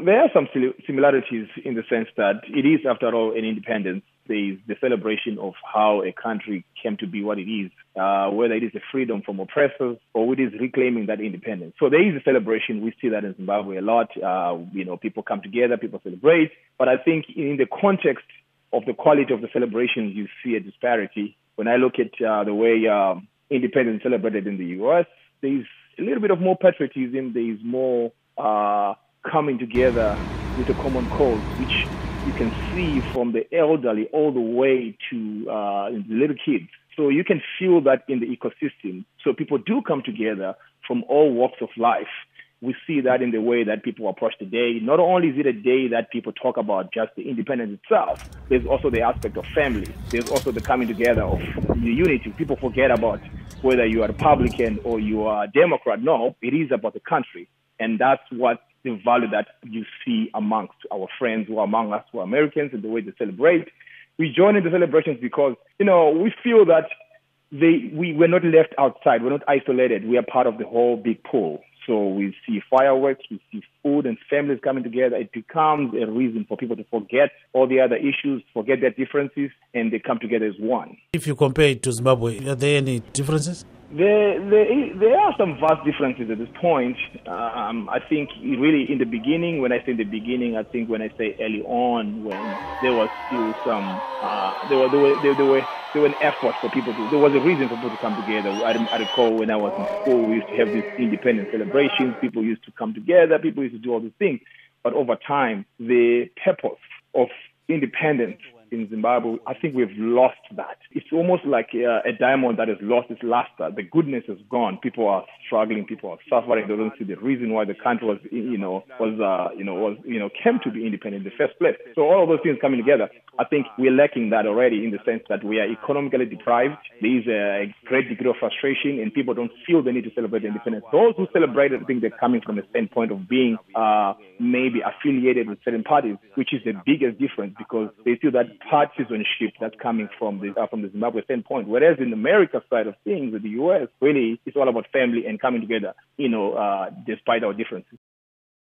There are some similarities in the sense that it is, after all, an independence. There is the celebration of how a country came to be what it is, whether it is a freedom from oppressors or it is reclaiming that independence. So there is a celebration. We see that in Zimbabwe a lot. People come together, people celebrate. But I think in the context of the quality of the celebrations, you see a disparity. When I look at the way independence is celebrated in the U.S., there is a little bit of more patriotism. There is more coming together with a common cause, which you can see from the elderly all the way to the little kids. So you can feel that in the ecosystem. So people do come together from all walks of life. We see that in the way that people approach the day. Not only is it a day that people talk about just the independence itself, there's also the aspect of family. There's also the coming together of the unity. People forget about whether you are Republican or you are Democrat. No, it is about the country. And that's what the value that you see amongst our friends who are among us who are Americans and the way they celebrate. We join in the celebrations because, we feel that we're not left outside. We're not isolated. We are part of the whole big pool. So we see fireworks, we see food and families coming together. It becomes a reason for people to forget all the other issues, forget their differences, and they come together as one. If you compare it to Zimbabwe, are there any differences? There are some vast differences at this point. I think really in the beginning, when I say in the beginning, I think when I say early on, when there was still some, there were an effort for people to, there was a reason for people to come together. I recall when I was in school, we used to have these independent celebrations. People used to come together. People used to do all these things. But over time, the purpose of independence in Zimbabwe, I think we've lost that. It's almost like a diamond that has lost its luster. The goodness is gone. People are struggling. People are suffering. They don't see the reason why the country was, came to be independent in the first place. So all of those things coming together, I think we're lacking that already in the sense that we are economically deprived. There is a great degree of frustration, and people don't feel the need to celebrate independence. Those who celebrate it, I think they're coming from a standpoint of being maybe affiliated with certain parties, which is the biggest difference because they feel that partisanship that's coming from the Zimbabwe standpoint. Whereas in the America side of things, with the U.S., really, it's all about family and coming together, despite our differences.